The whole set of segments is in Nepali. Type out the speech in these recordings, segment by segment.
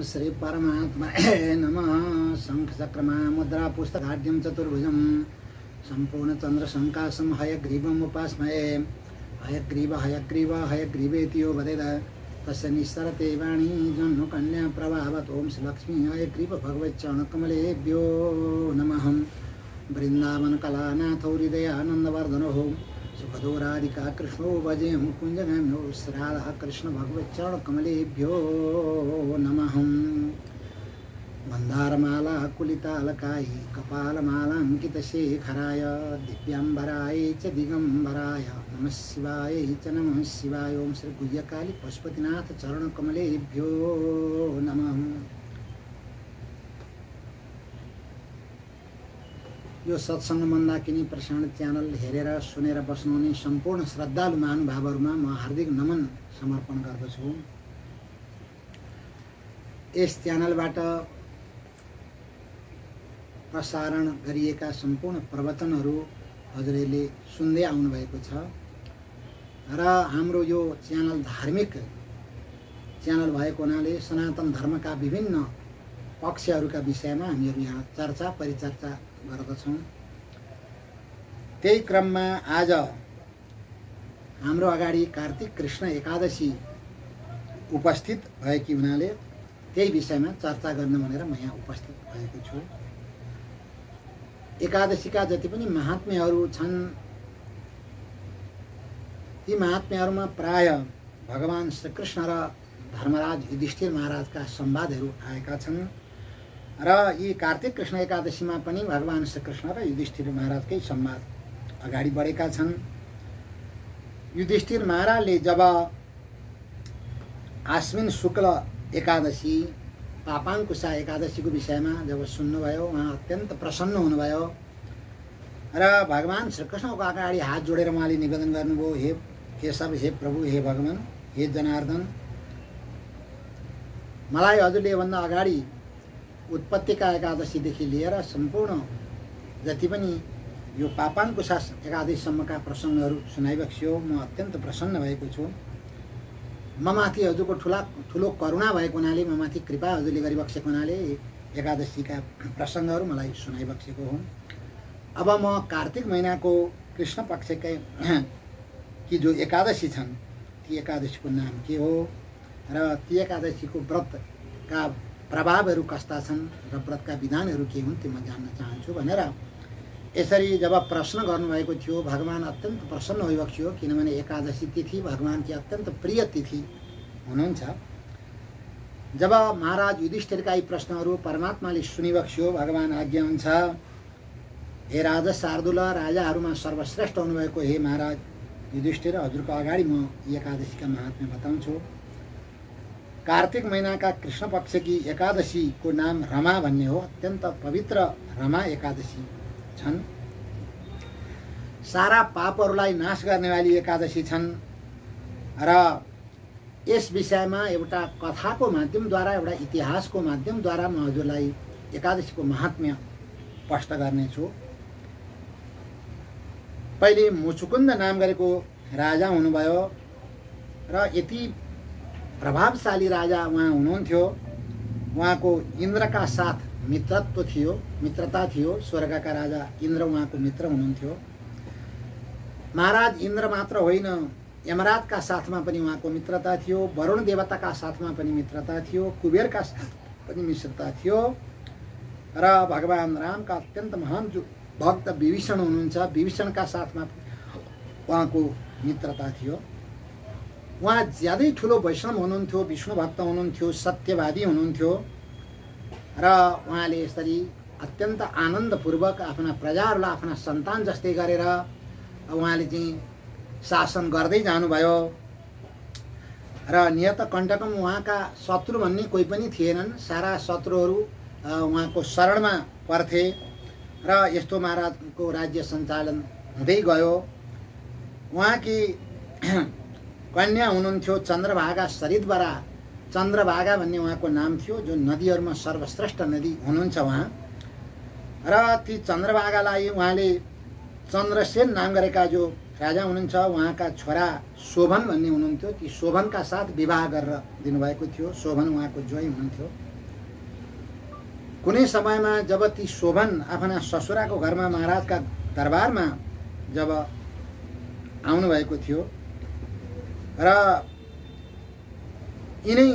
श्री परमात्मा नमः। शंख चक्रमा मुद्रा पुस्तकाढ्यं चतुर्भुजं संपूर्ण चंद्र संकाशं हयग्रीवम् उपास्महे। हयग्रीव हयग्रीव हयग्रीवेति यो वदेद तस्य निस्सरते वाणी जन्म कन्या प्रभावत। ओम श्री लक्ष्मी हयग्रीव भगवच्चरणकमलेभ्यो नमः। वृंदावन कलानाथो हृदयानंदवर्धनो सुखदो राधिका कृष्णो भजे कुंजगामिनो। श्राद्ध कृष्ण भगवच्चरणकमलेभ्यो नमः। मंदारमाला कुलितालकायै कपालमालांकितशेखराय दिव्यांबराय च दिगंबराय नमः शिवाय च नमः शिवाय। ओम श्री गुह्यकाली पशुपतिनाथ चरणकमलेभ्यो नमः। यो सत्संग मन्दाकिनी प्रसारण च्यानल हेरेर सुनेर बस्नुहुने सम्पूर्ण श्रद्धालु महानुभावहरुमा म हार्दिक नमन समर्पण गर्दछु। यस च्यानलबाट प्रसारण गरिएका सम्पूर्ण प्रवचनहरू हजुरले सुन्दै आउनु भएको छ र हाम्रो यो च्यानल धार्मिक च्यानल भएको हुनाले सनातन धर्मका विभिन्न पक्षहरूका विषयमा हामीहरू यहाँ चर्चा परिचर्चा गर्दछौं। त्यही क्रममा आज हाम्रो अगाडि कार्तिक कृष्ण एकादशी उपस्थित भएकी हुनाले त्यही विषयमा चर्चा गर्न भनेर म यहाँ उपस्थित भएको छु। एकादशीका जति पनि महात्म्यहरू छन् ती महात्म्यहरूमा प्राय भगवान श्रीकृष्ण र धर्मराज युधिष्ठिर महाराजका संवादहरू आएका छन् र यी कार्तिक कृष्ण एकादशीमा पनि भगवान श्रीकृष्ण र युधिष्ठिर महाराजकै संवाद अगाडि बढेका छन्। युधिष्ठिर महाराजले जब आश्विन शुक्ल एकादशी पापाङ्कुशा एकादशीको विषयमा जब सुन्नुभयो उहाँ अत्यन्त प्रसन्न हुनुभयो र भगवान श्रीकृष्णको अगाडि हात जोडेर उहाँले निवेदन गर्नुभयो, हे केशव, हे प्रभु, हे भगवान, हे जनार्दन, मलाई हजुरले भन्दा अगाडि उत्पत्तिका एकादशीदेखि लिएर सम्पूर्ण जति पनि यो पापाङ्कुशा एकादशीसम्मका प्रसङ्गहरू सुनाइबक्स्यो। म अत्यन्त प्रसन्न भएको छु। ममाथि हजुरको ठुलो करुणा भएको हुनाले, ममाथि कृपा हजुरले गरिबक्सेको हुनाले एकादशीका प्रसङ्गहरू मलाई सुनाइबक्सेको हो। अब म कार्तिक महिनाको कृष्ण पक्षकै कि जो एकादशी छन् ती एकादशीको नाम के हो र ती एकादशीको व्रतका प्रभावहरू कस्ता छन् र व्रतका विधानहरू के हुन् त्यो म जान्न चाहन्छु भनेर यसरी जब प्रश्न गर्नुभएको थियो, भगवान अत्यन्त प्रसन्न भइबक्स्यो। किनभने एकादशी तिथि भगवानकी अत्यन्त प्रिय तिथि हुनुहुन्छ। जब महाराज युधिष्ठिरका यी प्रश्नहरू परमात्माले सुनिबक्स्यो, भगवान आज्ञा हुन्छ, हे राजा शार्दूल, राजाहरूमा सर्वश्रेष्ठ हुनुभएको हे महाराज युधिष्ठिर, हजुरको अगाडि म एकादशीका महात्म्य बताउँछु। कार्तिक महिनाका कृष्ण पक्षकी एकादशीको नाम रमा भन्ने हो। अत्यन्त पवित्र रमा एकादशी छन्। सारा पापहरूलाई नाश गर्नेवाली एकादशी छन् र यस विषयमा एउटा कथाको माध्यमद्वारा, एउटा इतिहासको माध्यमद्वारा म हजुरलाई एकादशीको महात्म्य स्पष्ट गर्नेछु। पहिले मुचुकुन्द नाम गरेको राजा हुनुभयो र यति प्रभावशाली राजा उहाँ हुनुहुन्थ्यो। उहाँको इन्द्रका साथ मित्रता थियो। स्वर्गका राजा इन्द्र उहाँको मित्र हुनुहुन्थ्यो। महाराज इन्द्र मात्र होइन, यमराजका साथमा पनि उहाँको मित्रता थियो, वरुण देवताका साथमा पनि मित्रता थियो, कुबेरका साथ पनि मित्रता थियो र भगवान रामका अत्यन्त महान जो भक्त विभीषण हुनुहुन्छ, विभीषणका साथमा उहाँको मित्रता थियो। उहाँ ज्यादै ठुलो वैष्णव हुनुहुन्थ्यो, विष्णु भक्त हुनुहुन्थ्यो, सत्यवादी हुनुहुन्थ्यो र उहाँले यसरी अत्यन्त आनन्दपूर्वक आफ्ना प्रजाहरूलाई आफ्ना सन्तान जस्तै गरेर उहाँले चाहिँ शासन गर्दै जानुभयो र नियत कण्टकम उहाँका शत्रु भन्ने कोही पनि थिएनन्। सारा शत्रुहरू उहाँको शरणमा पर्थे र यस्तो महाराजको राज्य सञ्चालन हुँदै गयो। उहाँकी कन्या हुनुहुन्थ्यो चन्द्रभागा सरितवरा। चन्द्रभागा भन्ने उहाँको नाम थियो, जो नदीहरूमा सर्वश्रेष्ठ नदी हुनुहुन्छ उहाँ। र ती चन्द्रभागालाई उहाँले चन्द्रसेन नाम गरेका जो राजा हुनुहुन्छ उहाँका छोरा शोभन भन्ने हुनुहुन्थ्यो, ती शोभनका साथ विवाह गरेर दिनुभएको थियो। शोभन उहाँको ज्वाइँ हुनुहुन्थ्यो। कुनै समयमा जब ती शोभन आफ्ना ससुराको घरमा महाराजका दरबारमा जब आउनुभएको थियो र यिनै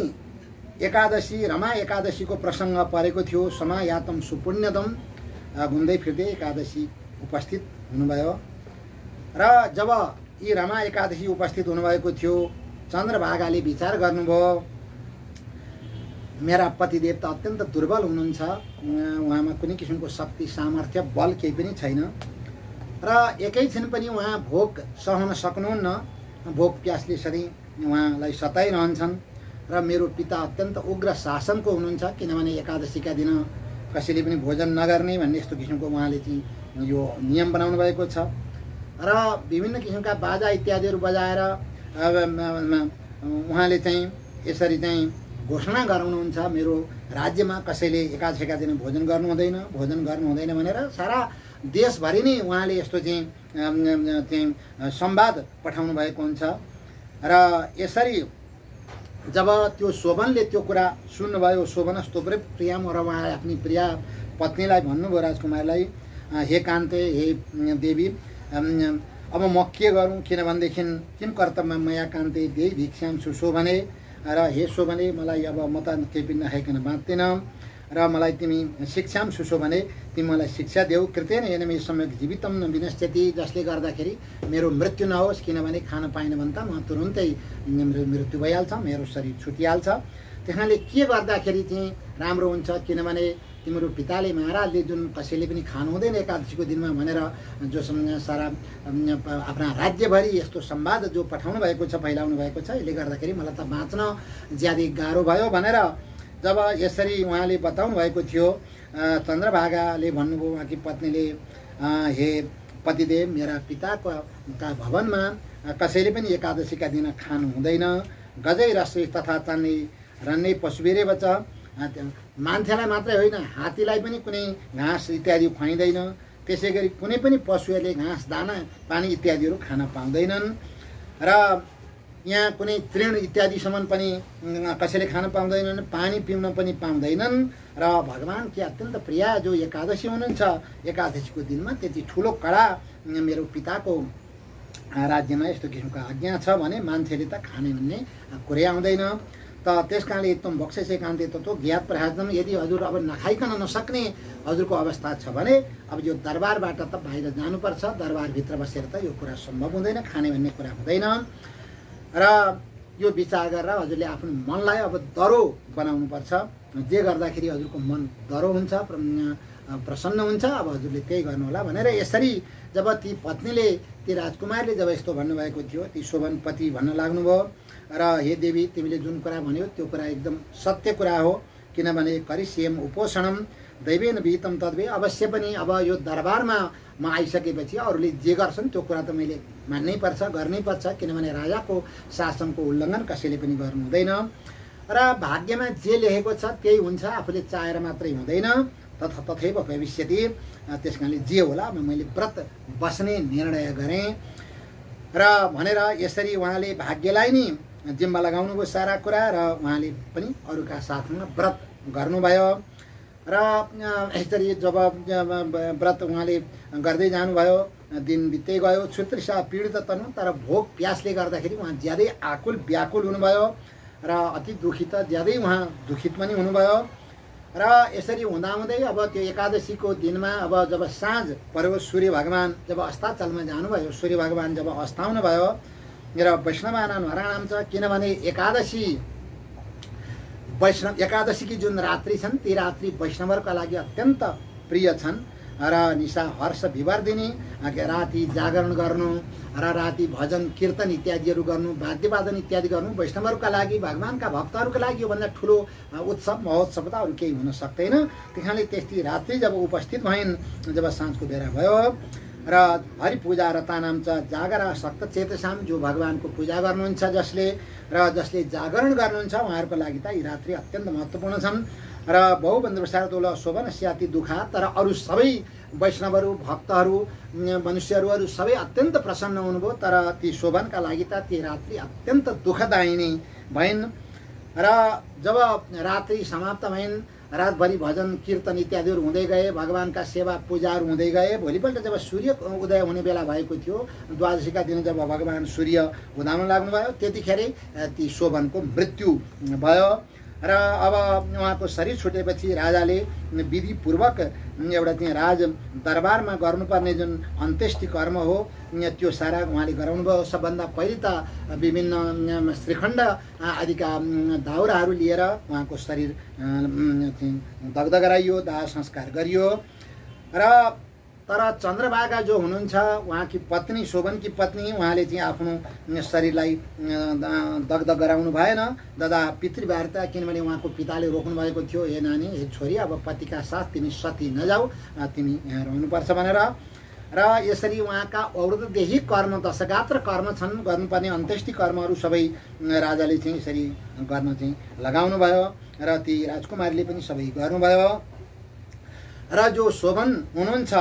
एकादशी रमा एकादशीको प्रसङ्ग परेको थियो। समायातम सुपुण्यतम, घुम्दै फिर्दै एकादशी उपस्थित हुनुभयो र जब यी रमा एकादशी उपस्थित हुनुभएको थियो, चन्द्रभागाले विचार गर्नुभयो मेरा पतिदेव त अत्यन्त दुर्बल हुनुहुन्छ, उहाँमा कुनै किसिमको शक्ति सामर्थ्य बल केही पनि छैन र एकैछिन पनि उहाँ भोक सहन सक्नुहुन्न, भोक प्यासले सधैँ उहाँलाई सताइरहन्छन् र मेरो पिता अत्यन्त उग्र शासनको हुनुहुन्छ, किनभने एकादशीका दिन कसैले पनि भोजन नगर्ने भन्ने यस्तो किसिमको उहाँले चाहिँ यो नियम बनाउनु भएको छ र विभिन्न किसिमका बाजा इत्यादिहरू बजाएर उहाँले चाहिँ यसरी चाहिँ घोषणा गराउनुहुन्छ मेरो राज्यमा कसैले एकादशीका दिन भोजन गर्नु हुँदैन भनेर सारा देशभरि नै उहाँले यस्तो चाहिँ संवाद पठाउनु भएको हुन्छ र यसरी जब त्यो शोभनले त्यो कुरा सुन्नुभयो, शोभनस्तोप्रे प्रियाम, र उहाँले आफ्नी प्रिया पत्नीलाई भन्नुभयो राजकुमारलाई, हे कान्ते, हे देवी, अब म के गरौँ, किनभनेदेखि किन कर्तव्य मया कान्ते देही भिक्षाम सुशोभने, र हे शोभने मलाई अब म त केही पनि नखाइकन बाँच्दिनँ र मलाई तिमी शिक्षाम सुशोभने, तिमी मलाई शिक्षा देऊ, कृतेन येन मे सम्यक जीवितम न विनश्यति, जसले गर्दाखेरि मेरो मृत्यु नहोस्, किनभने खान पाएन भने त म तुरुन्तै मृत्यु भइहाल्छ, मेरो शरीर छुटिहाल्छ। त्यसैले के गर्दाखेरि चाहिँ राम्रो हुन्छ, किनभने तिम्रो पिताले महाराजले जुन कसैले पनि खानु हुँदैन एकादशीको दिनमा भनेर जो सारा आफ्ना राज्यभरि यस्तो संवाद जो पठाउनु भएको छ, फैलाउनु भएको छ, यसले गर्दाखेरि मलाई त बाँच्न ज्यादै गाह्रो भयो भनेर जब यसरी उहाँले बताउनु भएको थियो, चन्द्रभागाले भन्नुभयो उहाँकी पत्नीले, हे पतिदेव, मेरा पिताको भवनमा कसैले पनि एकादशीका दिन खानु हुँदैन, गजै रसै तथा चन्ने रन्ने पशुबेरे बच, मान्छेलाई मात्रै होइन हात्तीलाई पनि कुनै घाँस इत्यादि खुवाइँदैन, त्यसै गरी कुनै पनि पशुहरूले घाँस दाना पानी इत्यादिहरू खान पाउँदैनन् र यहाँ कुनै तृण इत्यादिसम्म पनि कसैले खान पाउँदैनन्, पानी पिउन पनि पाउँदैनन् र भगवान के अत्यन्त प्रिय जो एकादशी हुनुहुन्छ, एकादशीको दिनमा त्यति ठुलो कडा मेरो पिताको राज्यमा यस्तो किसिमको आज्ञा छ भने मान्छेले त खाने भन्ने कुरै आउँदैन। त त्यस कारणले एकदम बक्सेसे कान्ते त ज्ञात प्रहाजम, यदि हजुर अब नखाइकन नसक्ने हजुरको अवस्था छ भने अब यो दरबारबाट त बाहिर जानुपर्छ, दरबारभित्र बसेर त यो कुरा सम्भव हुँदैन, खाने भन्ने कुरा हुँदैन र यो विचार गरेर हजुरले आफ्नो मनलाई अब दरो बनाउनुपर्छ, जे गर्दाखेरि हजुरको मन दरो हुन्छ, प्रसन्न हुन्छ, अब हजुरले त्यही गर्नुहोला भनेर यसरी जब ती पत्नीले, ती राजकुमारले जब यस्तो भन्नुभएको थियो, ती शोभन पति भन्न लाग्नुभयो र हे देवी, तिमीले जुन कुरा भन्यो त्यो कुरा एकदम सत्य कुरा हो, किनभने करिष्येम उपोषणम दैवेन विहितम तद्वे, अवश्य पनि अब यो दरबारमा म आइसकेपछि अरूले जे गर्छन् त्यो कुरा त मैले मान्नै पर्छ, गर्नै पर्छ, किनभने राजाको शासनको उल्लङ्घन कसैले पनि गर्नु हुँदैन र भाग्यमा जे लेखेको छ त्यही हुन्छ, आफूले चाहेर मात्रै हुँदैन, तथैव भविष्यति, त्यस कारणले जे होला अब मैले व्रत बस्ने निर्णय गरेँ र भनेर यसरी उहाँले भाग्यलाई नै जिम्मा लगाउनुभयो सारा कुरा र उहाँले पनि अरूका साथमा व्रत गर्नुभयो र यसरी जब व्रत उहाँले गर्दै जानुभयो, दिन बित्दै गयो, क्षुतृषा पीडित तनु, तर भोक प्यासले गर्दाखेरि उहाँ ज्यादै आकुल व्याकुल हुनुभयो र अति दुखित, ज्यादै उहाँ दुखित पनि हुनुभयो र यसरी हुँदाहुँदै अब त्यो एकादशीको दिनमा अब जब साँझ पर्यो, सूर्य भगवान जब अस्ताचलमा जानुभयो, सूर्य भगवान जब अस्ताउनु भयो र वैष्णवानां हराणां छ, किनभने एकादशीकी जुन रात्रि छन् ती रात्रि वैष्णवहरूका लागि अत्यन्त प्रिय छन् र निशा हर्ष विवर्धिनी, राति जागरण गर्नु र राति भजन कीर्तन इत्यादिहरू गर्नु, वाद्यवादन इत्यादि गर्नु वैष्णवहरूका लागि, भगवानका भक्तहरूका लागि योभन्दा ठुलो उत्सव महोत्सव त अरू केही हुन सक्दैन। त्यसैले त्यस्तै रात्रि जब उपस्थित भइन्, जब साँझको बेला भयो र हरिपूजा रतानाम च जागरा शक्त चेतसाम, जो भगवानको पूजा गर्नुहुन्छ जसले जागरण गर्नुहुन्छ उहाँहरूको लागि त यी रात्रि अत्यन्त महत्त्वपूर्ण छन् र बहुबन्धुसारतोल शोभन स्याति दुखा, तर अरू सबै वैष्णवहरू, भक्तहरू, मनुष्यहरू सबै अत्यन्त प्रसन्न हुनुभयो, तर ती शोभनका लागि त ती रात्रि अत्यन्त दुःखदायी नै भइन् र जब रात्रि समाप्त भइन् रातभरि भजन कीर्तन इत्यादिहरू हुँदै गए, भगवानका सेवा पूजाहरू हुँदै गए। भोलिपल्ट जब सूर्य उदय हुने बेला भएको थियो, द्वादशीका दिन जब भगवान सूर्य उदाउन लाग्नुभयो, त्यतिखेरै ती शोभनको मृत्यु भयो। र अब उहाँको शरीर छुटेपछि राजाले विधिपूर्वक एउटा चाहिँ राज दरबारमा गर्नुपर्ने जुन अन्त्येष्टि कर्म हो त्यो सारा उहाँले गराउनुभयो। सबभन्दा पहिले त विभिन्न श्रीखण्ड आदिका दाउराहरू लिएर उहाँको शरीर दग्ध गराइयो, दाह संस्कार गरियो। र तर चन्द्रभागा जो हुनुहुन्छ उहाँकी पत्नी, शोभनकी पत्नी, उहाँले चाहिँ आफ्नो शरीरलाई दग्ध गराउनु भएन, ददा पितृवार्ता। किनभने उहाँको पिताले रोक्नु भएको थियो, हे नानी, हे छोरी, अब पतिका साथ तिमी सती नजाऊ, तिमी यहाँ रहनुपर्छ भनेर। र यसरी उहाँका औरतदेखि कर्म, दशगात्र कर्म छन्, गर्नुपर्ने अन्त्येष्टि कर्महरू सबै राजाले चाहिँ यसरी गर्न चाहिँ लगाउनु भयो र ती राजकुमारीले पनि सबै गर्नुभयो। र जो शोभन हुनुहुन्छ,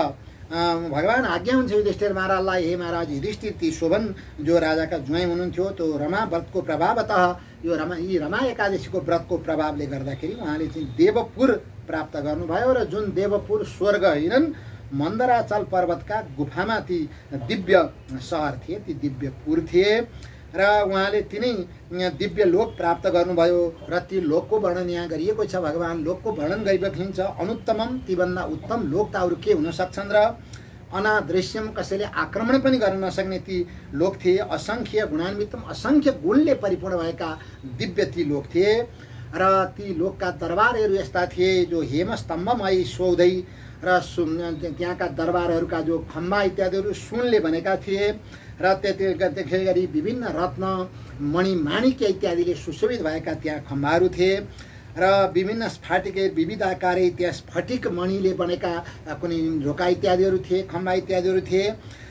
भगवान आज्ञा हुन्छ युधिष्ठिर महाराजलाई, हे महाराज युधिष्ठिर, ती शोभन जो राजाका ज्वाइँ हुनुहुन्थ्यो, त्यो रमा व्रतको प्रभावतः यो रमा एकादशीको व्रतको प्रभावले गर्दाखेरि उहाँले चाहिँ देवपुर प्राप्त गर्नुभयो। र जुन देवपुर स्वर्ग होइनन्, मन्दराचल पर्वतका गुफामा ती दिव्य सहर थिए, ती दिव्यपुर थिए। र उहाँले तिनै दिव्य लोक प्राप्त गर्नुभयो। र ती लोकको वर्णन यहाँ गरिएको छ। भगवान लोकको वर्णन गरेको हुन्छ, अनुत्तमम, तीभन्दा उत्तम लोक त अरू के हुन सक्छन् र। अनादृश्यम, कसैले आक्रमण पनि गर्न नसक्ने ती लोक थिए। असङ्ख्य गुणान्वितम, असङ्ख्य गुणले परिपूर्ण भएका दिव्य ती लोक थिए। र ती लोकका दरबारहरू यस्ता थिए जो हेमस्तम्भमय सौधै, र त्यहाँका दरबारहरूका जो खम्बा इत्यादिहरू सुनले बनेका थिए। र त्यसै गरी विभिन्न रत्न मणिमाणिक्य इत्यादिले सुशोभित भएका त्यहाँ खम्बाहरू थिए। र विभिन्न स्फाटिके विविध आकारे त्यहाँ स्फटिक मणिले बनेका कुनै झोका इत्यादिहरू थिए, खम्बा इत्यादिहरू थिए।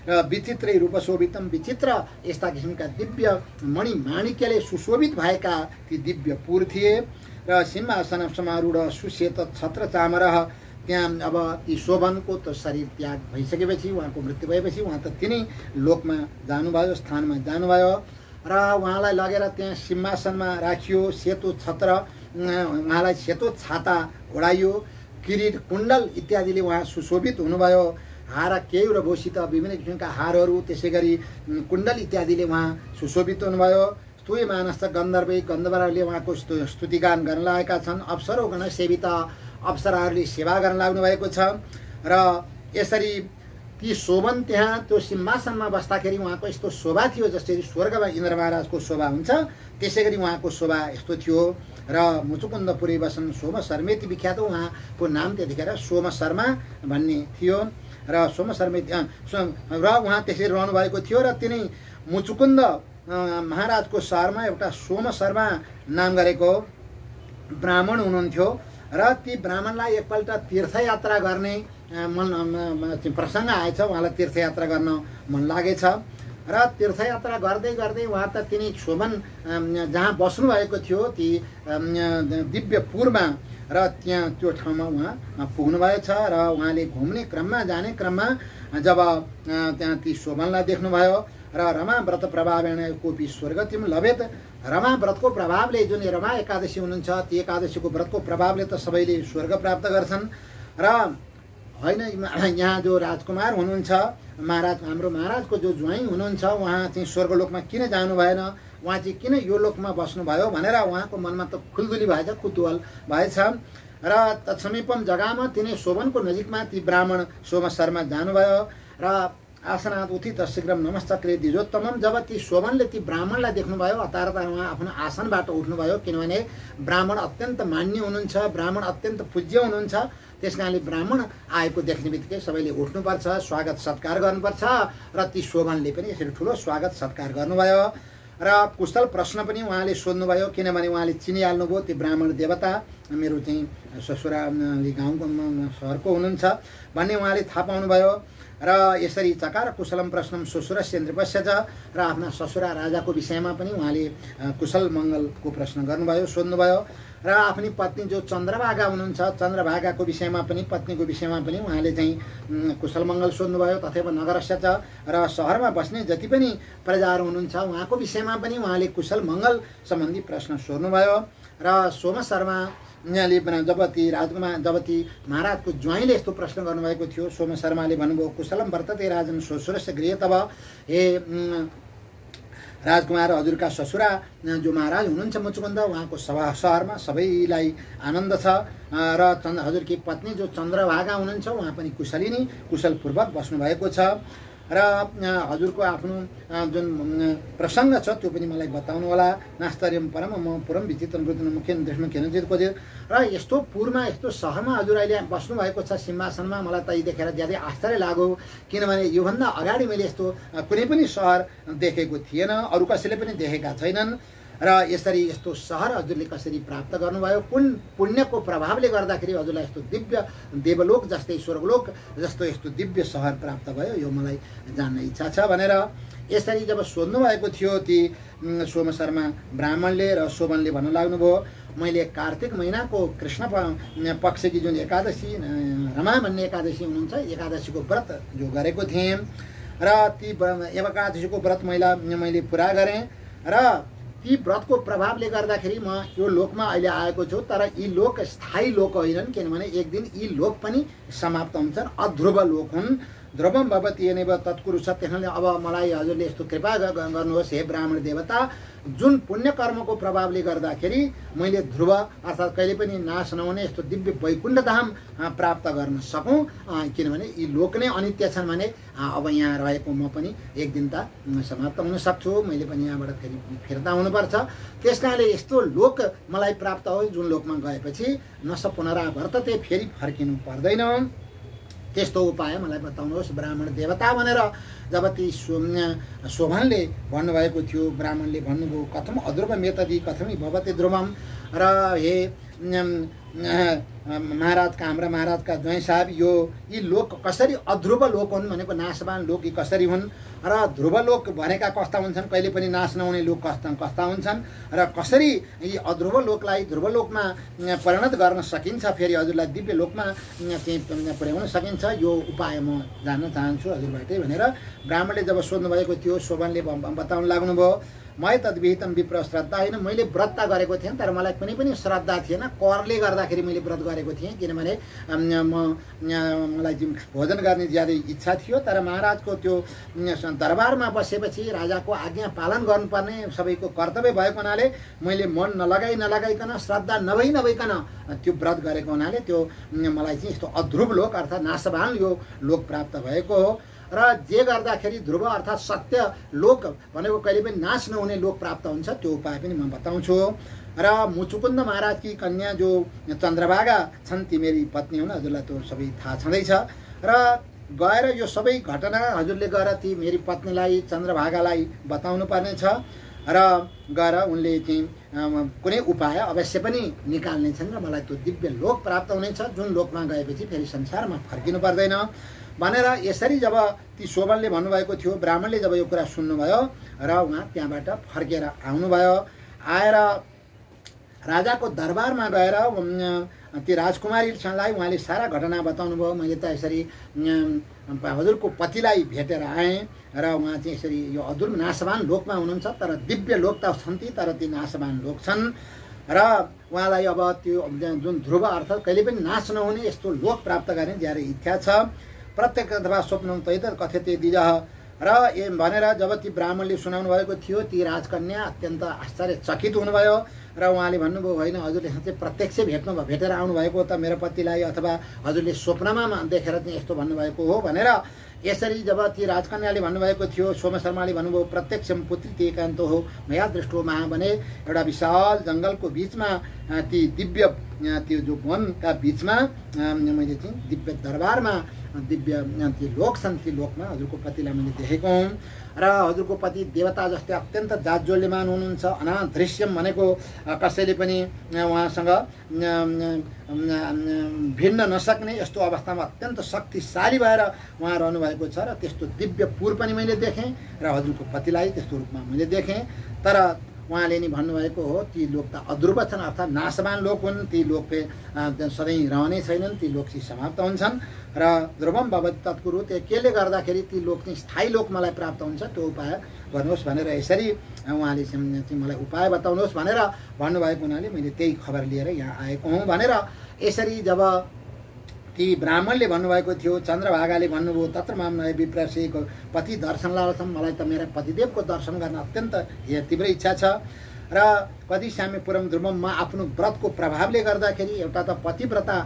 र विचित्रै रूपशोभितम, विचित्र यस्ता किसिमका दिव्य मणिमाणिक्यले सुशोभित भएका ती दिव्यपुर थिए। र सिंहासन समारूढ सुश्वेत छत्र चामरः, त्यहाँ अब ती शोभनको त शरीर त्याग भइसकेपछि, उहाँको मृत्यु भएपछि उहाँ त तिनै लोकमा जानुभयो, स्थानमा जानुभयो। र उहाँलाई लगेर त्यहाँ सिंहासनमा राखियो, सेतो छत्र, उहाँलाई सेतो छाता ओढाइयो, किरीट कुण्डल इत्यादिले उहाँ सुशोभित हुनुभयो। हार केयु र भूषित, विभिन्न किसिमका हारहरू, त्यसै गरी कुण्डल इत्यादिले उहाँ सुशोभित हुनुभयो। स्तुय मानस गन्धर्वै, गन्धर्वहरूले उहाँको स्तुतिगान गर्न लागेका छन्। अप्सरो गण सेविता, अप्सराहरूले सेवा गर्न लाग्नु भएको छ। र यसरी ती शोभन त्यहाँ त्यो सिंहासनमा बस्दाखेरि उहाँको यस्तो शोभा थियो, जसरी स्वर्गमा इन्द्र महाराजको शोभा हुन्छ त्यसै गरी उहाँको शोभा यस्तो थियो। र मुचुकुन्दपुरी बसन सोम शर्मेति विख्यात, उहाँको नाम त्यतिखेर सोम शर्मा भन्ने थियो। र सोम शर्मेति र उहाँ त्यसरी रहनु भएको थियो। र तिनै मुचुकुन्द महाराजको सहरमा एउटा सोम शर्मा नाम गरेको ब्राह्मण हुनुहुन्थ्यो। र ती ब्राह्मणलाई एकपल्ट तीर्थयात्रा गर्ने प्रसङ्ग आएछ, उहाँलाई तीर्थयात्रा गर्न मन लागेछ। र तीर्थयात्रा गर्दै गर्दै उहाँ त तिनी शोभन जहाँ बस्नुभएको थियो ती दिव्यपुरमा, र त्यहाँ त्यो ठाउँमा उहाँ पुग्नुभएछ। र उहाँले घुम्ने क्रममा, जाने क्रममा जब त्यहाँ ती शोभनलाई देख्नुभयो, र रमा व्रत प्रभावेण कोपी स्वर्गतिम लभेत, रमा व्रतको प्रभावले, जुन रमा एकादशी हुनुहुन्छ ती एकादशीको व्रतको प्रभावले त सबैले स्वर्ग प्राप्त गर्छन्। र होइन, यहाँ जो राजकुमार हुनुहुन्छ, महाराज, हाम्रो महाराजको जो ज्वाइँ हुनुहुन्छ, उहाँ चाहिँ स्वर्गलोकमा किन जानु भएन, उहाँ चाहिँ किन यो लोकमा बस्नुभयो भनेर उहाँको मनमा त खुल्दुली भएछ, कुतूहल भएछ। र तत्समीपम जग्गामा तिनै शोभनको नजिकमा ती ब्राह्मण सोम शर्मा जानुभयो। र आसनाथ उठित शीघ्रम नमस्ते द्विजोत्तमम, जब ती शोभनले ती ब्राह्मणलाई देख्नुभयो हतार उहाँ आफ्नो आसनबाट उठ्नुभयो। किनभने ब्राह्मण अत्यन्त मान्य हुनुहुन्छ, ब्राह्मण अत्यन्त पूज्य हुनुहुन्छ। त्यस कारणले ब्राह्मण आएको देख्ने बित्तिकै सबैले उठ्नुपर्छ, स्वागत सत्कार गर्नुपर्छ। र ती शोभनले पनि यसरी ठुलो स्वागत सत्कार गर्नुभयो। र कुशल प्रश्न पनि उहाँले सोध्नुभयो, किनभने उहाँले चिनिहाल्नुभयो ती ब्राह्मण देवता मेरो चाहिँ ससुराली गाउँको सहरको हुनुहुन्छ भन्ने उहाँले थाहा पाउनुभयो। र यसरी चकार कुशलम प्रश्नम ससुरस्य नृपस्य च, र आफ्ना ससुरा राजाको विषयमा पनि उहाँले कुशल मङ्गलको प्रश्न गर्नुभयो, सोध्नुभयो। र आफ्नी पत्नी जो चन्द्रभागा हुनुहुन्छ, चन्द्रभागाको विषयमा पनि, पत्नीको विषयमा पनि उहाँले चाहिँ कुशल मङ्गल सोध्नुभयो। तथैव नगरस्य च, र सहरमा बस्ने जति पनि प्रजाहरू हुनुहुन्छ उहाँको विषयमा पनि उहाँले कुशल मङ्गल सम्बन्धी प्रश्न सोध्नुभयो। र सोम शर्मा जब ती महाराजको ज्वाइँले यस्तो प्रश्न गर्नुभएको थियो, सोम शर्माले भन्नुभयो कुशलम वर्तते राजन श्वशुरस्य गृहे तब, हे राजकुमार हजुरका ससुरा जो महाराज हुनुहुन्छ मुचुकुन्द, उहाँको सहरमा सबैलाई आनन्द छ र हजुरकी पत्नी जो चन्द्रभागा हुनुहुन्छ उहाँ पनि कुशलिनी कुशलपूर्वक बस्नुभएको छ र हजुरको आफ्नो जुन प्रसङ्ग छ त्यो पनि मलाई बताउनु होला। नास्तर्यम परम म पुरम विचित्रम रुद्र मुख्य दृष्टमा खेल्नु खोज्यो र यस्तो पुरमा यस्तो सहरमा हजुर अहिले बस्नुभएको छ सिंहासनमा। मलाई त यी देखेर ज्यादै आश्चर्य लाग्यो, किनभने योभन्दा अगाडि मैले यस्तो कुनै पनि सहर देखेको थिएन, अरू कसैले पनि देखेका छैनन्। र यसरी यस्तो सहर हजुरले कसरी प्राप्त गर्नुभयो, कुन पुण्यको प्रभावले गर्दाखेरि हजुरलाई यस्तो दिव्य देवलोक जस्तै स्वर्गलोक जस्तो यस्तो दिव्य सहर प्राप्त भयो, यो मलाई जान्न इच्छा छ भनेर यसरी जब सोध्नु भएको थियो ती सोम शर्मा ब्राह्मणले र शोभनले भन्न लाग्नुभयो, मैले कार्तिक महिनाको कृष्ण पक्षकी जुन एकादशी रमा भन्ने एकादशी हुनुहुन्छ एकादशीको व्रत जो गरेको थिएँ र ती एकादशीको व्रत मैले पुरा गरेँ र ती व्रतको प्रभावले गर्दाखेरि म यो लोकमा अहिले आएको छु। तर यी लोक स्थायी लोक होइनन्, किनभने एक दिन यी लोक पनि समाप्त हुन्छन्, अध्रुव लोक हुन्। ध्रुवम भवति एनेव तत्कुरु छ। त्यसैले अब मलाई हजुरले यस्तो कृपा गर्नुहोस् हे ब्राह्मण देवता, जुन पुण्य कर्मको प्रभावले गर्दाखेरि मैले ध्रुव अर्थात् कहिले पनि नाश नहुने यस्तो दिव्य वैकुण्ठ धाम प्राप्त गर्न सकौँ, किनभने यी लोक नै अनित्य छन् भने अब यहाँ रहेको म पनि एक दिन त समाप्त हुन सक्छु, मैले पनि यहाँबाट फेरि फिर्ता हुनुपर्छ। त्यस कारणले यस्तो लोक मलाई प्राप्त होस् जुन लोकमा गएपछि नस पुनरावर्तते, फेरि फर्किनु पर्दैन, त्यस्तो उपाय मलाई बताउनुहोस् ब्राह्मण देवता भनेर जब ती शोभनले भन्नुभएको थियो, ब्राह्मणले भन्नुभयो कथम अध्रुव मेतदी कथमी भवते ध्रुवम। र हे महाराजका हाम्रा महाराजका ज्वाइँ साहब, यी लोक कसरी अध्रुव लोक हुन् भनेको नाशवान लोक यी कसरी हुन् र ध्रुव लोक भनेका कस्ता हुन्छन्, कहिले पनि नाश नहुने लोक कस्ता हुन्छन् र कसरी यी अध्रुव लोकलाई ध्रुव लोकमा परिणत गर्न सकिन्छ, फेरि हजुरलाई दिव्य लोकमा पुर्याउन सकिन्छ, यो उपाय म जान्न चाहन्छु हजुरबाटै भनेर ब्राह्मणले जब सोध्नु भएको थियो, शोभनले बताउन लाग्नुभयो, मै तद्विहितम विप्र श्रद्धाहीन, मैले व्रत त गरेको थिएँ तर मलाई कुनै पनि श्रद्धा थिएन, करले गर्दाखेरि मैले व्रत गरेको थिएँ, किनभने मलाई जुन भोजन गर्ने ज्यादै इच्छा थियो। तर महाराजको त्यो दरबारमा बसेपछि राजाको आज्ञा पालन गर्नुपर्ने सबैको कर्तव्य भएको हुनाले मैले मन नलगाइकन श्रद्धा नभइकन त्यो व्रत गरेको हुनाले त्यो मलाई चाहिँ यस्तो अध्रुव लोक अर्थात् नाशवान यो लोक प्राप्त भएको हो। र जे गर्दाखेरि ध्रुव अर्थात् सत्य लोक भनेको कहिले पनि नाश नहुने लोक प्राप्त हुन्छ, त्यो उपाय पनि म बताउँछु। र मुचुकुन्द महाराजकी कन्या जो चन्द्रभागा छन् ती मेरी पत्नी हुन्, हजुरलाई त्यो सबै थाहा छँदैछ। र गएर यो सबै घटना हजुरले गएर ती मेरी पत्नीलाई चन्द्रभागालाई बताउनु पर्नेछ र गएर उनले चाहिँ कुनै उपाय अवश्य पनि निकाल्ने छन् र मलाई त्यो दिव्य लोक प्राप्त हुनेछ, जुन लोकमा गएपछि फेरि संसारमा फर्किनु पर्दैन भनेर यसरी जब ती शोभनले भन्नुभएको थियो, ब्राह्मणले जब यो कुरा सुन्नुभयो र उहाँ त्यहाँबाट फर्केर आउनुभयो। आएर राजाको दरबारमा गएर ती राजकुमारीलाई उहाँले सारा घटना बताउनु भयो। मैले त यसरी हजुरको पतिलाई भेटेर आएँ र उहाँ चाहिँ यसरी यो अधुर नाशवान लोकमा हुनुहुन्छ, तर दिव्य लोक त छन् ती, तर ती नाशवान लोक छन् र उहाँलाई अब त्यो जुन ध्रुव अर्थात् कहिले पनि नाश नहुने यस्तो लोक प्राप्त गर्ने ज्यादै इच्छा छ। प्रत्यक्ष अथवा स्वप्न तैत कथ्यते दिजः र भनेर जब ती ब्राह्मणले सुनाउनु भएको थियो, ती राजकन्या अत्यन्त आश्चर्यचकित हुनुभयो र उहाँले भन्नुभयो, होइन हजुरले चाहिँ प्रत्यक्ष भेटेर आउनुभएको त मेरो पतिलाई, अथवा हजुरले स्वप्नमा देखेर चाहिँ यस्तो भन्नुभएको हो भनेर यसरी जब ती राजकन्याले भन्नुभएको थियो, सोम शर्माले भन्नुभयो प्रत्यक्षम पुत्री ते एकान्त हो मया दृष्टो महा भने एउटा विशाल जङ्गलको बिचमा ती दिव्य त्यो जो वनका बिचमा मैले चाहिँ दिव्य दरबारमा दिव्य ती लोक छन्, ती लोकमा हजुरको पतिलाई मैले देखेको हुँ र हजुरको पति देवता जस्तै अत्यन्त जाज्वल्यमान हुनुहुन्छ। अनाथ दृश्यम भनेको कसैले पनि उहाँसँग भिन्न नसक्ने यस्तो अवस्थामा अत्यन्त शक्तिशाली भएर उहाँ रहनुभएको छ र त्यस्तो दिव्य पुर पनि मैले देखेँ र हजुरको पतिलाई त्यस्तो रूपमा मैले देखेँ। तर उहाँले नि भन्नुभएको हो ती लोक त अध्रुव छन्, अर्थात् नाशवान लोक हुन्, ती लोक सधैँ रहने छैनन्, ती लोक चाहिँ समाप्त हुन्छन्। र ध्रुवम भवति तत्कुरु, त्यो केले गर्दाखेरि ती लोक चाहिँ स्थायी लोक मलाई प्राप्त हुन्छ, त्यो उपाय गर्नुहोस् भनेर यसरी उहाँले चाहिँ मलाई उपाय बताउनुहोस् भनेर भन्नुभएको हुनाले मैले त्यही खबर लिएर यहाँ आएको हुँ भनेर यसरी जब ती ब्राह्मणले भन्नुभएको थियो, चन्द्रभागाले भन्नुभयो तत्र माम नय विप्रसेको पति दर्शन लालसम, मलाई त मेरा पतिदेवको दर्शन गर्न अत्यन्त तीव्र इच्छा छ। र पतिश्यामे पुरम ध्रुवम, म आफ्नो व्रतको प्रभावले गर्दाखेरि एउटा त पतिव्रता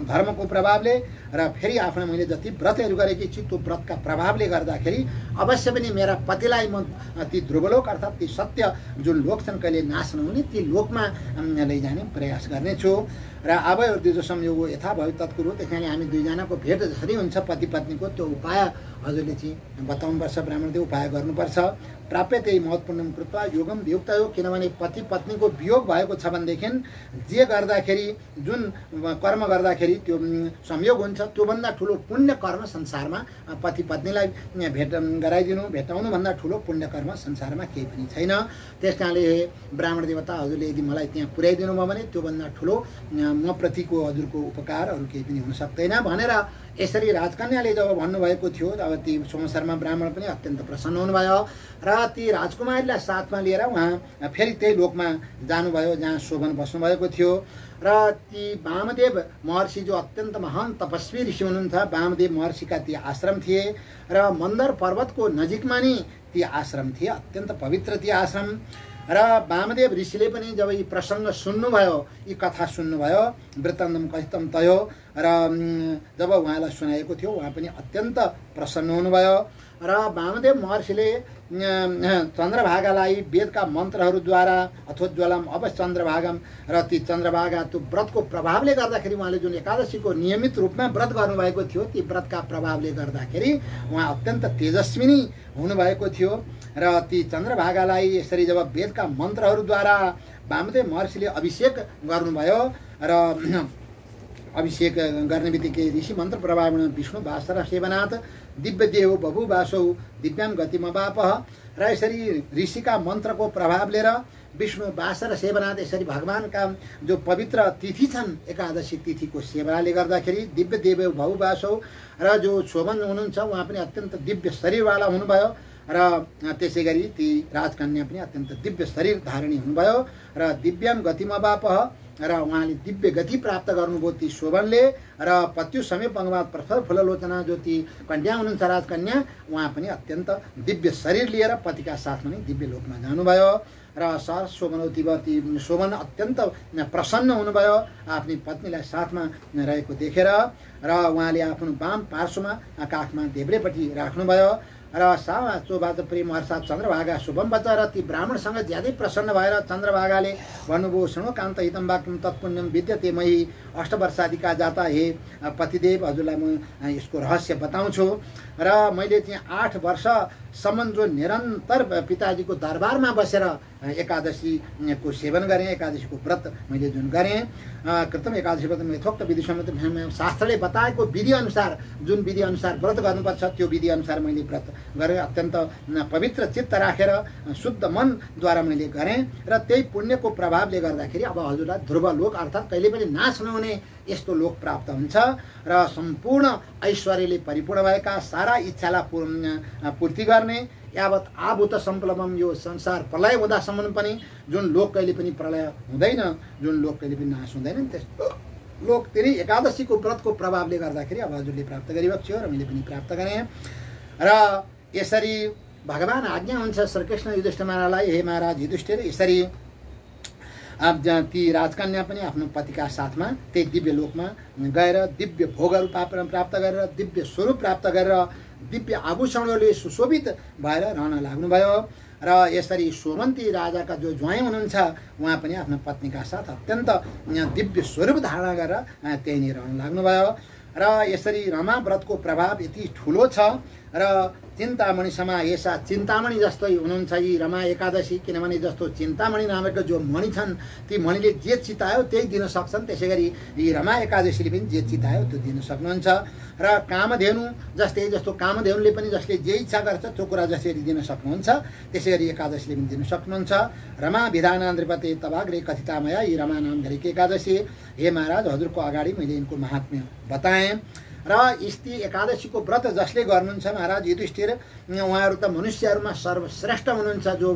धर्मको प्रभावले र फेरि आफ्नो मैले जति व्रतहरू गरेकी छु त्यो व्रतका प्रभावले गर्दाखेरि अवश्य पनि मेरा पतिलाई म ती ध्रुवलोक अर्थात् ती सत्य जुन लोक छन् कहिले नाश नहुने ती लोकमा लैजाने प्रयास गर्नेछु। र अब दुईजो संयोग यथा भयो तत्कुरु, त्यसैले हामी दुईजनाको भेट जसरी हुन्छ पति पत्नीको त्यो उपाय हजुरले चाहिँ बताउनुपर्छ, ब्राह्मणले उपाय गर्नुपर्छ। प्राप्य त्यही महत्त्वपूर्ण कृत्वा योगम वियुक्त हो, किनभने पति पत्नीको वियोग भएको छ भनेदेखि जे गर्दाखेरि जुन कर्म गर्दाखेरि त्यो संयोग हुन्छ त्योभन्दा ठुलो पुण्य कर्म संसारमा पति पत्नीलाई भेट गराइदिनु भेटाउनुभन्दा ठुलो पुण्य कर्म संसारमा केही पनि छैन। त्यस कारणले ब्राह्मण देवता हजुरले यदि मलाई त्यहाँ पुर्याइदिनु भयो भने त्योभन्दा ठुलो म प्रतिको हजुरको उपकार अरू केही पनि हुन सक्दैन भनेर यसरी राजकन्याले जब भन्नुभएको थियो अब ती सोमशर्मा ब्राह्मण पनि अत्यन्त प्रसन्न हुनुभयो र ती राजकुमारीलाई साथमा लिएर उहाँ फेरि त्यही लोकमा जानुभयो जहाँ शोभन बस्नुभएको थियो। र ती वामदेव महर्षि जो अत्यन्त महान तपस्वी ऋषि हुनुहुन्छ, वामदेव महर्षिका ती आश्रम थिए र मन्दर पर्वतको नजिकमा नि ती आश्रम थिए, अत्यन्त पवित्र ती आश्रम। र वामदेव ऋषिले पनि जब यी प्रसङ्ग सुन्नुभयो, यी कथा सुन्नुभयो, वृत्तान्तम कथितम तयो, र जब उहाँलाई सुनाएको थियो उहाँ पनि अत्यन्त प्रसन्न हुनुभयो। र वामदेव महर्षिले चन्द्रभागालाई वेदका मन्त्रहरूद्वारा अथवा ज्वलम अब चन्द्रभागम र ती चन्द्रभागा त्यो व्रतको प्रभावले गर्दाखेरि उहाँले जुन एकादशीको नियमित रूपमा व्रत गर्नुभएको थियो ती व्रतका प्रभावले गर्दाखेरि उहाँ अत्यन्त तेजस्विनी हुनुभएको थियो। र ती चन्द्रभागालाई यसरी जब वेदका मन्त्रहरूद्वारा वामदेव महर्षिले अभिषेक गर्नुभयो र अभिषेक गर्ने बित्तिकै ऋषि मन्त्र प्रभावमा विष्णु वासर सेवनाथ दिव्य देव बभु वासौ दिव्याम गतिमवाप, र यसरी ऋषिका मन्त्रको प्रभावले र विष्णु वासर सेवनाथ यसरी भगवानका जो पवित्र तिथि छन् एकादशी तिथिको सेवनाले गर्दाखेरि दिव्य देव बभु वासौ, र जो शोभन हुनुहुन्छ उहाँ पनि अत्यन्त दिव्य शरीरवाला हुनुभयो र त्यसै गरी ती राजकन्या पनि अत्यन्त दिव्य शरीर धारिणी हुनुभयो र दिव्याम गतिमवाप, र उहाँले दिव्य गति प्राप्त गर्नुभयो ती शोभनले। र पत्यु समय पङ्गवाद प्रफल फुललोचना जो ती कन्या हुनुहुन्छ राजकन्या उहाँ पनि अत्यन्त दिव्य शरीर लिएर पतिका साथमा नै दिव्य लोकमा जानुभयो। र सर शोभनवती शोभन अत्यन्त प्रसन्न हुनुभयो आफ्नी पत्नीलाई साथमा रहेको देखेर, र उहाँले आफ्नो वाम पार्श्वमा काखमा देब्रेपट्टि राख्नुभयो। र सा चोबाच प्रेम हर्षात् चन्द्रभागा शुभम बच्चा, र ती ब्राह्मणसँग ज्यादै प्रसन्न भएर चन्द्रभागाले भन्नुभयो शृणुकान्त हितम वाक्यम तत्पुण्यम विद्यते मही अष्टवर्षादिका जाता, हे पतिदेव हजुरलाई म यसको रहस्य बताउँछु। र मैले चाहिँ 8 वर्षसम्म जो निरन्तर पिताजीको दरबारमा बसेर एकादशीको सेवन गरेँ, एकादशीको व्रत मैले जुन गरेँ कृतम एकादशी व्रत यथोक्त विधिसम्मत शास्त्रले बताएको विधिअनुसार जुन विधिअनुसार व्रत गर्नुपर्छ त्यो विधिअनुसार मैले व्रत गरेँ, अत्यन्त पवित्र चित्त राखेर शुद्ध मनद्वारा मैले गरेँ। र त्यही पुण्यको प्रभावले गर्दाखेरि अब हजुरलाई ध्रुव लोक अर्थात् कहिले पनि नाश नहुने यस्तो लोक प्राप्त हुन्छ र सम्पूर्ण ऐश्वर्यले परिपूर्ण भएका सारा इच्छालाई पूर्ति गर्ने यावत आभूत सम्प्लवम, यो संसार प्रलय हुँदासम्म पनि जुन लोक कहिले पनि प्रलय हुँदैन, जुन लोक कहिले पनि नाश हुँदैन, त्यस्तो लोक फेरि एकादशीको व्रतको प्रभावले गर्दाखेरि अब हजुरले प्राप्त गरिरहेको थियो र मैले पनि प्राप्त गरेँ। र यसरी भगवान आज्ञा हुन्छ श्रीकृष्ण युधिष्ठिर महाराजलाई, हे महाराज युधिष्ठिर, यसरी ती राजकन्या पनि आफ्नो पतिका साथमा त्यही दिव्य लोकमा गएर दिव्य भोगहरू प्राप्त गरेर दिव्य स्वरूप प्राप्त गरेर दिव्य आभूषणहरूले सुशोभित भएर रहन लाग्नुभयो। र यसरी सोमन्ती राजाका जो ज्वाइँ हुनुहुन्छ उहाँ पनि आफ्नो पत्नीका साथ अत्यन्त दिव्य स्वरूप धारणा गरेर त्यहीँनिर रहन लाग्नुभयो। र यसरी रमा व्रतको प्रभाव यति ठुलो छ र चिन्तामणि समाएसा चिन्तामणि जस्तै हुनुहुन्छ यी रमा एकादशी। किनभने जस्तो चिन्तामणि नामक जो मणि छन् ती मणिले जे चितायो त्यही दिन सक्छन्, त्यसै गरी यी रमा एकादशीले पनि जे चितायो त्यो दिन सक्नुहुन्छ। र कामधेनु जस्तो कामधेनुले पनि जसले जे इच्छा गर्छ त्यो कुरा जसरी दिन सक्नुहुन्छ त्यसै गरी एकादशीले पनि दिन सक्नुहुन्छ। रमा विधान नृपते तवाग्रे कथितामया यी रमा नाम गरेकी एकादशी। हे महाराज, हजुरको अगाडि मैले यिनको महात्म्य बताएँ। र यस्ती एकादशीको व्रत जसले गर्नुहुन्छ महाराज युधिष्ठिर, उहाँहरू त मनुष्यहरूमा सर्वश्रेष्ठ हुनुहुन्छ, जो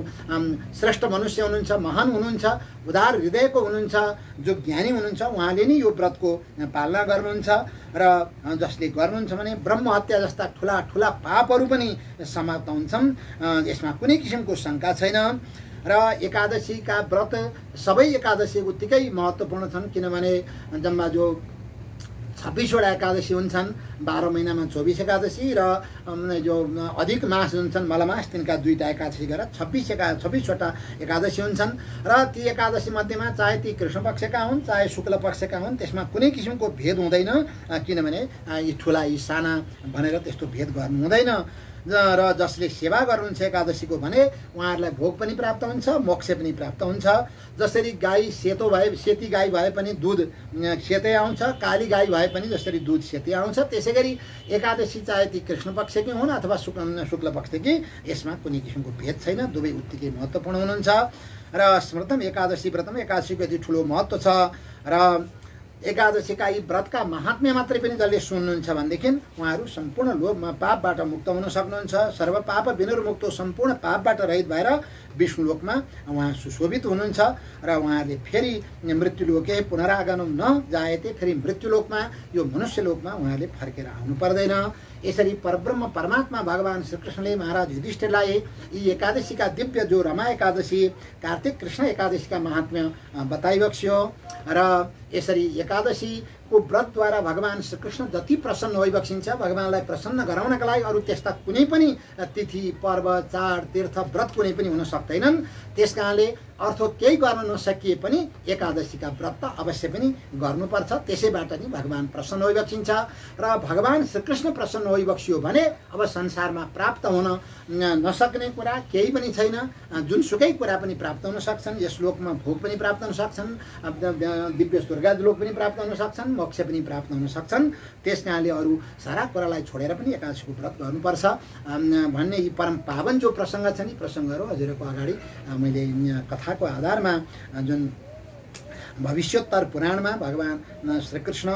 श्रेष्ठ मनुष्य हुनुहुन्छ, महान हुनुहुन्छ, उदार हृदयको हुनुहुन्छ, जो ज्ञानी हुनुहुन्छ, उहाँले नै यो व्रतको पालना गर्नुहुन्छ। र जसले गर्नुहुन्छ भने ब्रह्म हत्या जस्ता ठुला ठुला पापहरू पनि समाप्त हुन्छन्, यसमा कुनै किसिमको शङ्का छैन। र एकादशीका व्रत सबै एकादशी उत्तिकै महत्त्वपूर्ण छन्, किनभने जम्मा जो 26वटा एकादशी हुन्छन्, 12 महिनामा 24 एकादशी, र जो अधिक मास हुन्छन् मलमास तिनका 2टा एकादशी गरेर 26वटा एकादशी हुन्छन्। र ती एकादशी मध्येमा चाहे ती कृष्ण पक्षका हुन् चाहे शुक्ल पक्षका हुन्, त्यसमा कुनै किसिमको भेद हुँदैन, किनभने यी ठुला यी साना भनेर त्यस्तो भेद गर्नु हुँदैन। र जसले सेवा गर्नुहुन्छ एकादशीको भने उहाँहरूलाई भोग पनि प्राप्त हुन्छ, मोक्ष पनि प्राप्त हुन्छ। जसरी गाई सेती गाई भए पनि दुध सेतै आउँछ, काली गाई भए पनि जसरी दुध सेतै आउँछ, त्यसै गरी एकादशी चाहे ती कृष्ण पक्षकी हुन् अथवा शुक्ल पक्षकी, यसमा कुनै किसिमको भेद छैन, दुवै उत्तिकै महत्त्वपूर्ण हुनुहुन्छ। र स्मृतम एकादशी व्रतम, एकादशीको यति ठुलो महत्त्व छ। र एकादशीका यी व्रतका महात्म्य मात्रै पनि जसले सुन्नुहुन्छ भनेदेखि उहाँहरू सम्पूर्ण पापबाट मुक्त हुन सक्नुहुन्छ। सर्व पाप विनिर्मुक्त, सम्पूर्ण पापबाट रहित भएर विष्णुलोकमा उहाँ सुशोभित हुनुहुन्छ। र उहाँहरूले फेरि मृत्युलोके पुनरागमन न जायते, फेरि मृत्युलोकमा यो मनुष्यलोकमा उहाँहरूले फर्केर आउनु पर्दैन। यसरी परब्रह्म परमात्मा भगवान श्रीकृष्णले महाराज युधिष्ठिरलाई यी एकादशीका दिव्य जो रमा एकादशी कार्तिक कृष्ण एकादशीका महात्म्य बताइबक्स्यो। र यसरी एकादशीको व्रतद्वारा भगवान श्रीकृष्ण जति प्रसन्न होइबक्सिन्छ, भगवानलाई प्रसन्न गराउनका लागि अरू त्यस्ता कुनै पनि तिथि पर्व चाड तीर्थ व्रत कुनै पनि हुन सक्दैनन्। त्यस कारणले अर्थ केही गर्न नसकिए पनि एकादशीका व्रत त अवश्य पनि गर्नुपर्छ, त्यसैबाट नि भगवान प्रसन्न होइबक्सिन्छ। र भगवान श्रीकृष्ण प्रसन्न होइबक्सियो भने अब संसारमा प्राप्त हुन नसक्ने कुरा केही पनि छैन। जुनसुकै कुरा पनि प्राप्त हुन सक्छन्, यस लोकमा भोग पनि प्राप्त हुन सक्छन्, दिव्य स्वर्गादि लोक पनि प्राप्त हुन सक्छन्, मोक्ष पनि प्राप्त हुन सक्छन्। त्यस कारणले अरू सारा कुरालाई छोडेर पनि एकादशीको व्रत गर्नुपर्छ भन्ने यी परम पावन जो प्रसङ्ग छन्, यी प्रसङ्गहरू हजुरको अगाडि मैले कथाको आधारमा जुन भविष्योत्तर पुराणमा भगवान श्रीकृष्ण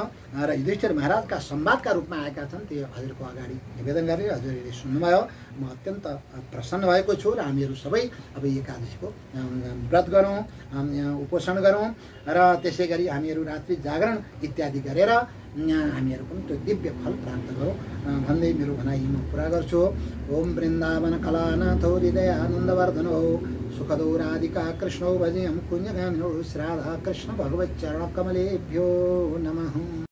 र युधिष्ठिर महाराजका संवादका रूपमा आएका छन् त्यो हजुरको अगाडि निवेदन गरेर हजुरले सुन्नुभयो। म अत्यन्त प्रसन्न भएको छु र हामीहरू सबै अब एकादशीको व्रत गरौँ, उपोषण गरौँ र त्यसै गरी हामीहरू रात्रि जागरण इत्यादि गरेर हामीहरू पनि त्यो दिव्य फल प्राप्त गरौँ भन्दै मेरो भनाइ म पुरा गर्छु। ओम वृन्दावन कलानाथो हृदयानन्दवर्धनो सुखदो राधिका कृष्णो भजेऽहं कुञ्जगामिनो श्राद्धा कृष्ण भगवच्चरणकमलेभ्यो नमः।